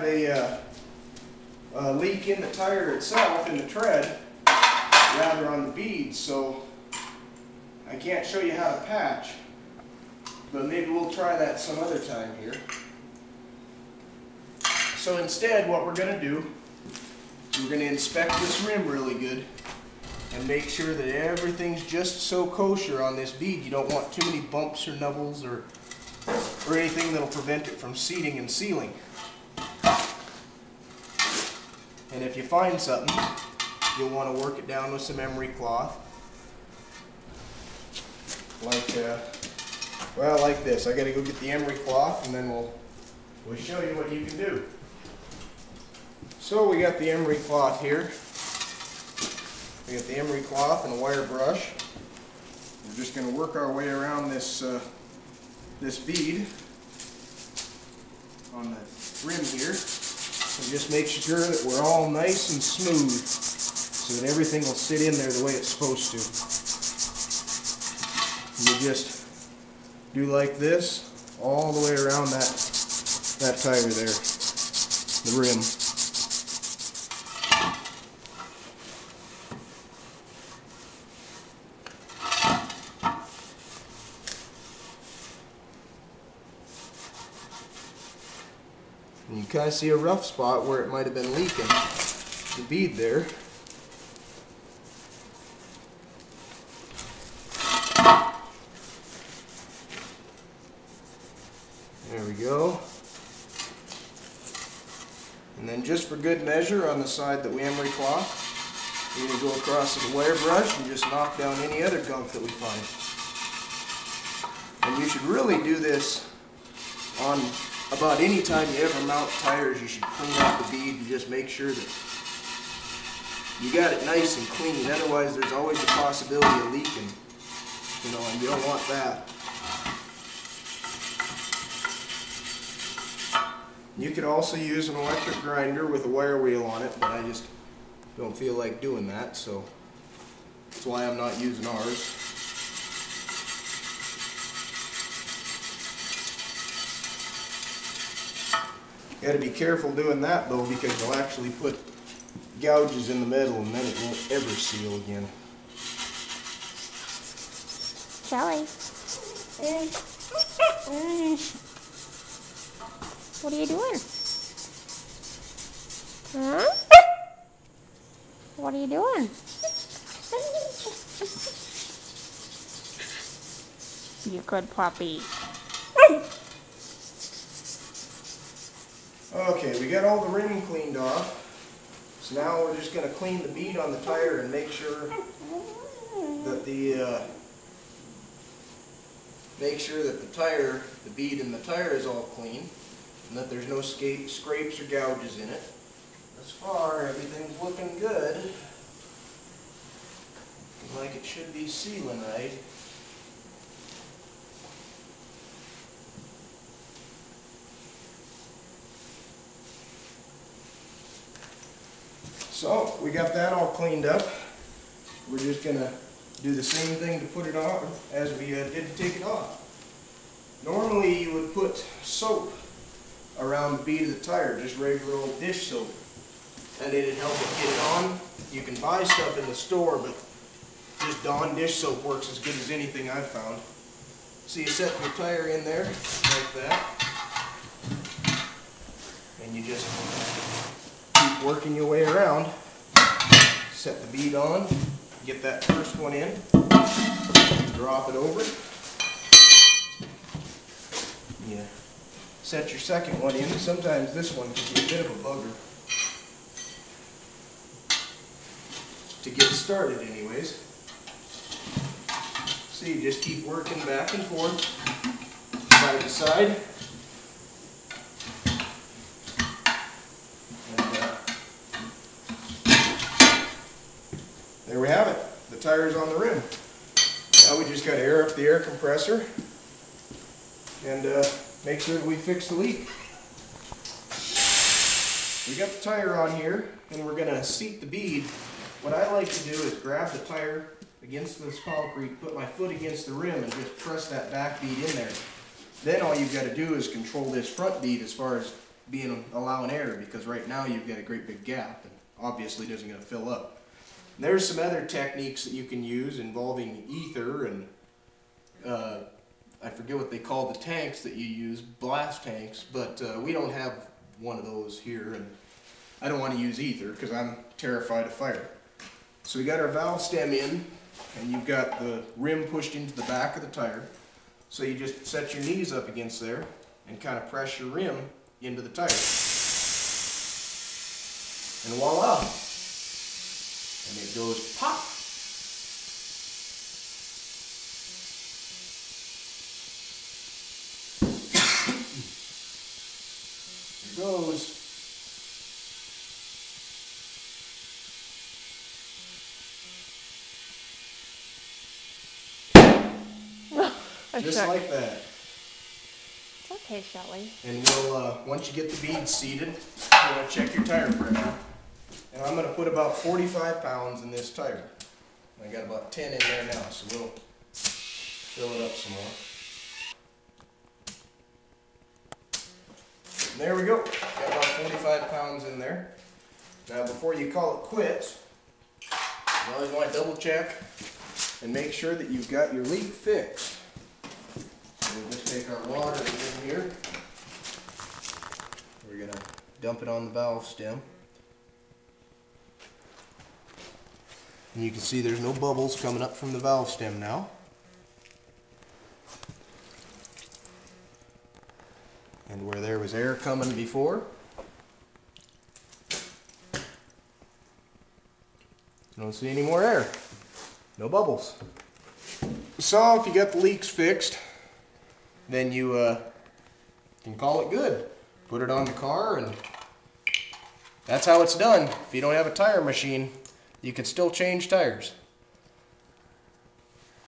have a leak in the tire itself, in the tread, rather on the beads, so I can't show you how to patch, but maybe we'll try that some other time here. So instead, what we're going to do, we're going to inspect this rim really good and make sure that everything's just so kosher on this bead. You don't want too many bumps or nubbles or anything that'll prevent it from seating and sealing. And if you find something, you'll want to work it down with some emery cloth. Like this. I got to go get the emery cloth and then we'll show you what you can do. So we got the emery cloth here. We got the emery cloth and a wire brush. We're just going to work our way around this this bead on the rim here. And just make sure that we're all nice and smooth so that everything will sit in there the way it's supposed to. And you just do like this all the way around that tire there, the rim. And you kind of see a rough spot where it might have been leaking, the bead there. There we go. And then just for good measure, on the side that we emery cloth, we're going to go across with a wire brush and just knock down any other gunk that we find. And you should really do this on about any time you ever mount tires. You should clean out the bead and just make sure that you got it nice and clean. Otherwise, there's always the possibility of leaking, you know, and you don't want that. You could also use an electric grinder with a wire wheel on it, but I just don't feel like doing that, so that's why I'm not using ours. You got to be careful doing that though, because you'll actually put gouges in the metal and then it won't ever seal again. Shelly. What are you doing? Huh? What are you doing? You good puppy. Okay, we got all the rim cleaned off. So now we're just going to clean the bead on the tire and make sure that the bead in the tire is all clean and that there's no scrapes or gouges in it. Thus far, everything's looking good. Looking like it should be sealing right. So, we got that all cleaned up. We're just going to do the same thing to put it on as we did to take it off. Normally you would put soap around the bead of the tire, just regular old dish soap, and it'd help it get it on. You can buy stuff in the store, but just Dawn dish soap works as good as anything I've found. So you set your tire in there like that, and you just keep working your way around. Set the bead on, get that first one in, drop it over. Yeah. Set your second one in. Sometimes this one can be a bit of a bugger to get started anyways. So you just keep working back and forth, side to side. There we have it. The tire's on the rim. Now we just got to air up the air compressor and make sure that we fix the leak. We got the tire on here and we're going to seat the bead. What I like to do is grab the tire against this concrete, put my foot against the rim and just press that back bead in there. Then all you've got to do is control this front bead as far as allowing air, because right now you've got a great big gap and obviously it isn't going to fill up. And there's some other techniques that you can use involving ether and I forget what they call the tanks that you use, blast tanks, but we don't have one of those here, and I don't want to use ether because I'm terrified of fire. So we got our valve stem in, and you've got the rim pushed into the back of the tire. So you just set your knees up against there and kind of press your rim into the tire. And voila! And it goes pop! Here goes. Just sure. like that. It's okay, Shelly. And we'll, once you get the beads seated, we're going to check your tire pressure. And I'm going to put about 45 pounds in this tire. I got about 10 in there now, so we'll fill it up some more. And there we go. Got about 45 pounds in there. Now before you call it quits, you always want to double check and make sure that you've got your leak fixed. We'll just take our water in here. We're going to dump it on the valve stem. And you can see there's no bubbles coming up from the valve stem now. And where there was air coming before, don't see any more air. No bubbles. So if you got the leaks fixed, then you can call it good. Put it on the car, and that's how it's done. If you don't have a tire machine, you can still change tires.